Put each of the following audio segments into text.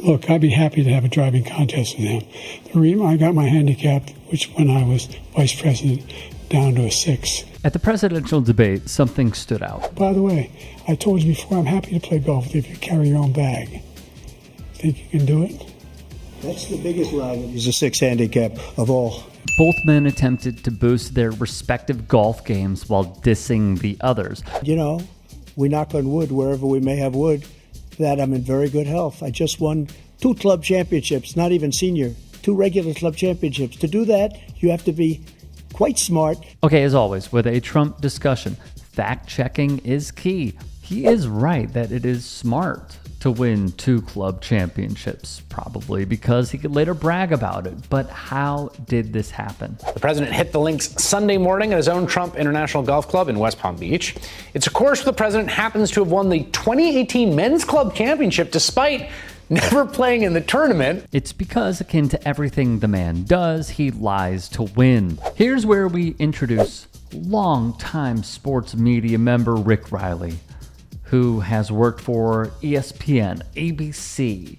Look, I'd be happy to have a driving contest with him. The reason I got my handicap, which when I was vice president, down to a 6. At the presidential debate, something stood out. By the way, I told you before, I'm happy to play golf with you if you carry your own bag. Think you can do it? That's the biggest rival. He's a 6 handicap of all. Both men attempted to boost their respective golf games while dissing the others. You know, we knock on wood wherever we may have wood, that I'm in very good health. I just won 2 club championships, not even senior, 2 regular club championships. To do that, you have to be quite smart. Okay, as always, with a Trump discussion, fact-checking is key. He is right that it is smart to win 2 club championships, probably because he could later brag about it. But how did this happen? The president hit the links Sunday morning at his own Trump International Golf Club in West Palm Beach. It's a course where the president happens to have won the 2018 Men's Club Championship despite never playing in the tournament. It's because, akin to everything the man does, he lies to win. Here's where we introduce longtime sports media member Rick Riley, who has worked for ESPN, ABC,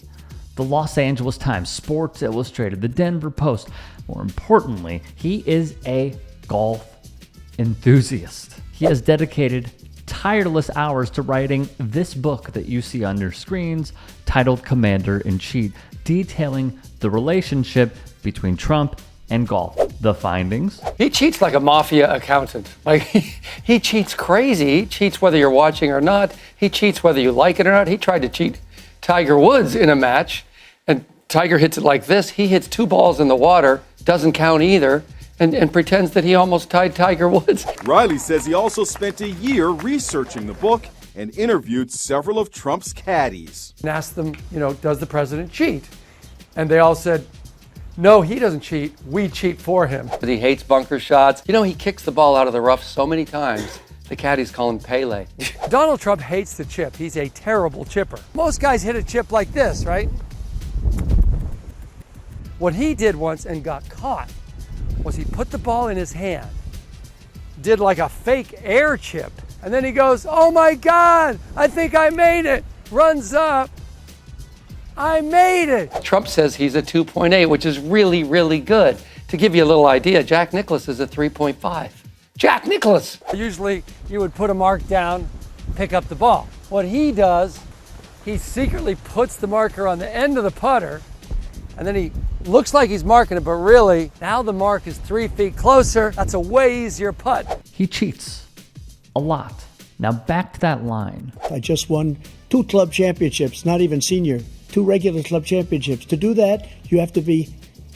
the Los Angeles Times, Sports Illustrated, the Denver Post. More importantly, he is a golf enthusiast. He has dedicated tireless hours to writing this book that you see on your screens, titled Commander-in-Chief, detailing the relationship between Trump and golf. The findings? He cheats like a mafia accountant. Like, he cheats crazy. He cheats whether you're watching or not. He cheats whether you like it or not. He tried to cheat Tiger Woods in a match, and Tiger hits it like this. He hits 2 balls in the water, doesn't count either, and pretends that he almost tied Tiger Woods. Riley says he also spent a year researching the book and interviewed several of Trump's caddies. And asked them, does the president cheat? And they all said, no, he doesn't cheat. We cheat for him. He hates bunker shots. He kicks the ball out of the rough so many times, the caddies call him Pele. Donald Trump hates to chip. He's a terrible chipper. Most guys hit a chip like this, right? What he did once and got caught was he put the ball in his hand, did like a fake air chip, and then he goes, oh my God, I think I made it. Runs up. I made it. Trump says he's a 2.8, which is really, really good. To give you a little idea, Jack Nicklaus is a 3.5. Jack Nicklaus! Usually you would put a mark down, pick up the ball. What he does, he secretly puts the marker on the end of the putter, and then he looks like he's marking it, but really, now the mark is 3 feet closer. That's a way easier putt. He cheats a lot. Now back to that line. I just won 2 club championships, not even senior, 2 regular club championships. To do that, you have to be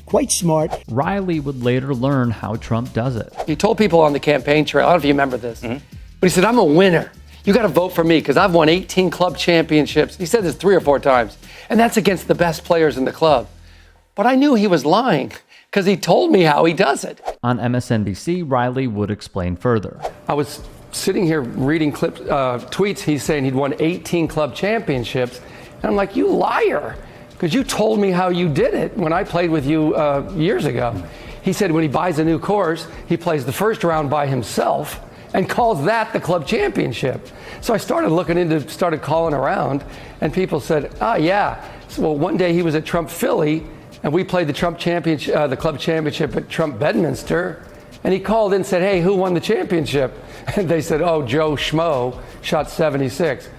quite smart. Riley would later learn how Trump does it. He told people on the campaign trail, I don't know if you remember this, but he said, I'm a winner. You got to vote for me because I've won 18 club championships. He said this 3 or 4 times, and that's against the best players in the club. But I knew he was lying because he told me how he does it. On MSNBC, Riley would explain further. I was sitting here reading tweets. He's saying he'd won 18 club championships. And I'm like, you liar, because you told me how you did it when I played with you years ago. He said when he buys a new course, he plays the first round by himself and calls that the club championship. So I started calling around, and people said, yeah. So, well, one day he was at Trump Philly, and we played the club championship at Trump Bedminster, and he called in and said, hey, who won the championship? And they said, oh, Joe Schmo shot 76.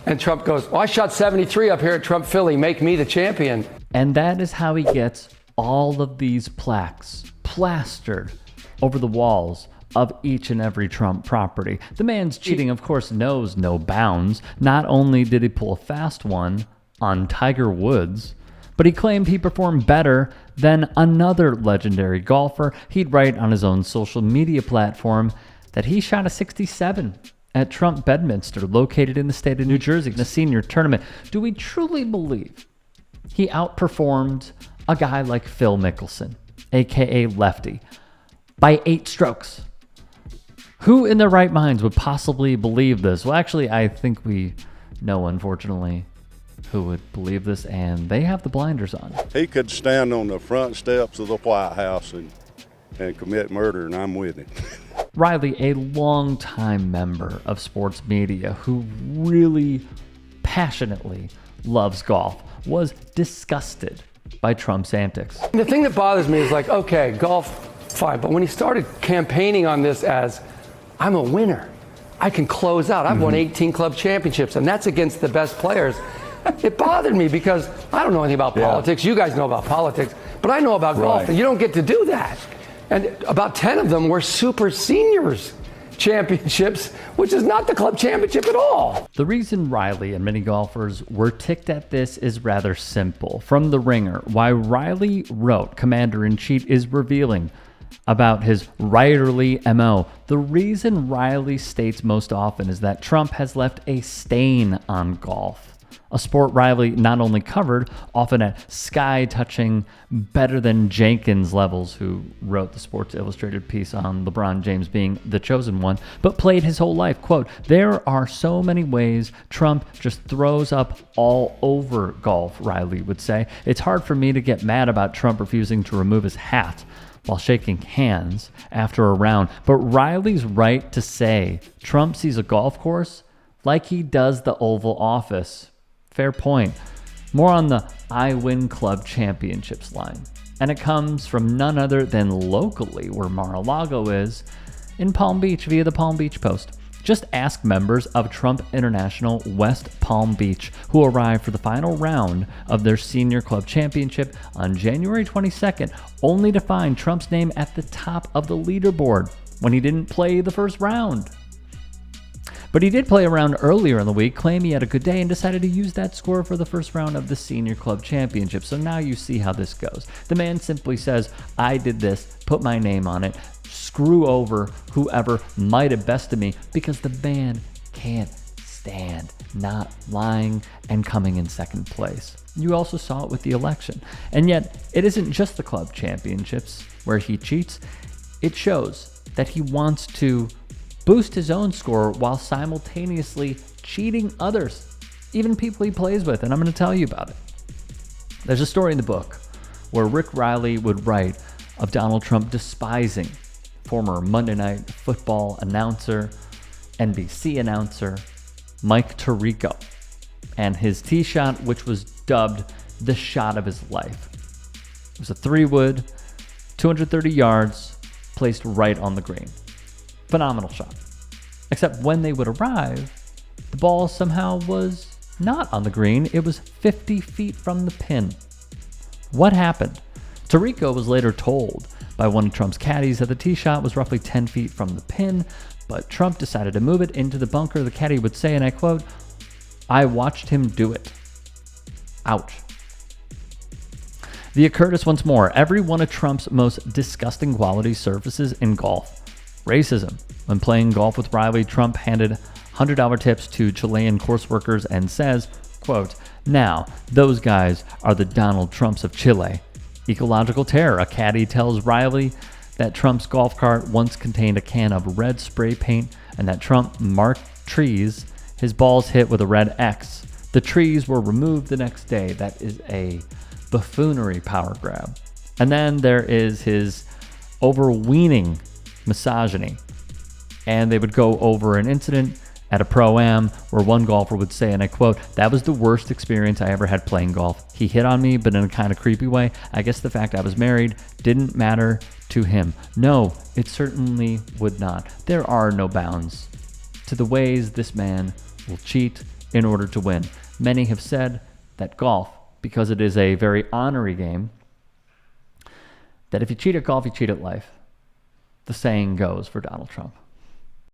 And Trump goes, I shot 73 up here at Trump Philly. Make me the champion. And that is how he gets all of these plaques plastered over the walls of each and every Trump property. The man's cheating, of course, knows no bounds. Not only did he pull a fast one on Tiger Woods, but he claimed he performed better than another legendary golfer. He'd write on his own social media platform that he shot a 67 at Trump Bedminster, located in the state of New Jersey, in the senior tournament. Do we truly believe he outperformed a guy like Phil Mickelson, aka Lefty, by 8 strokes? Who in their right minds would possibly believe this? Well, actually, I think we know, unfortunately, who would believe this, and they have the blinders on. He could stand on the front steps of the White House and commit murder, and I'm with him. Riley, a longtime member of sports media who really passionately loves golf, was disgusted by Trump's antics. The thing that bothers me is like, okay, golf, fine. But when he started campaigning on this as, I'm a winner, I can close out. I've won 18 club championships, and that's against the best players. It bothered me because I don't know anything about politics. You guys know about politics, but I know about golf, and you don't get to do that. And about 10 of them were super seniors championships, which is not the club championship at all. The reason Riley and many golfers were ticked at this is rather simple. From The Ringer, why Riley wrote Commander-in-Chief is revealing about his writerly MO. The reason Riley states most often is that Trump has left a stain on golf. A sport Riley not only covered, often at sky-touching, better than Jenkins levels, who wrote the Sports Illustrated piece on LeBron James being the chosen one, but played his whole life. Quote, there are so many ways Trump just throws up all over golf, Riley would say. It's hard for me to get mad about Trump refusing to remove his hat while shaking hands after a round. But Riley's right to say Trump sees a golf course like he does the Oval Office. Fair point. More on the I win club championships line. And it comes from none other than locally where Mar-a-Lago is, in Palm Beach via the Palm Beach Post. Just ask members of Trump International West Palm Beach who arrived for the final round of their senior club championship on January 22nd, only to find Trump's name at the top of the leaderboard when he didn't play the first round. But he did play a round earlier in the week, claim he had a good day, and decided to use that score for the first round of the Senior Club Championship. So now you see how this goes. The man simply says, I did this, put my name on it, screw over whoever might have bested me, because the man can't stand not lying and coming in second place. You also saw it with the election. And yet, it isn't just the club championships where he cheats. It shows that he wants to boost his own score while simultaneously cheating others, even people he plays with, and I'm going to tell you about it. There's a story in the book where Rick Riley would write of Donald Trump despising former Monday Night Football announcer, NBC announcer, Mike Tirico, and his tee shot, which was dubbed the shot of his life. It was a 3-wood, 230 yards, placed right on the green. Phenomenal shot. Except when they would arrive, the ball somehow was not on the green. It was 50 feet from the pin. What happened? Tirico was later told by one of Trump's caddies that the tee shot was roughly 10 feet from the pin, but Trump decided to move it into the bunker. The caddy would say, and I quote, I watched him do it. Ouch. The occurred once more. Every one of Trump's most disgusting qualities surfaces in golf. Racism. When playing golf with Riley, Trump handed $100 tips to Chilean course workers and says, quote, now, those guys are the Donald Trumps of Chile. Ecological terror. A caddy tells Riley that Trump's golf cart once contained a can of red spray paint and that Trump marked trees his balls hit with a red X. The trees were removed the next day. That is a buffoonery power grab. And then there is his overweening misogyny. And they would go over an incident at a Pro-Am where one golfer would say, and I quote, that was the worst experience I ever had playing golf. He hit on me, but in a kind of creepy way. I guess the fact I was married didn't matter to him. No, it certainly would not. There are no bounds to the ways this man will cheat in order to win. Many have said that golf, because it is a very honorary game, that if you cheat at golf, you cheat at life. The saying goes for Donald Trump.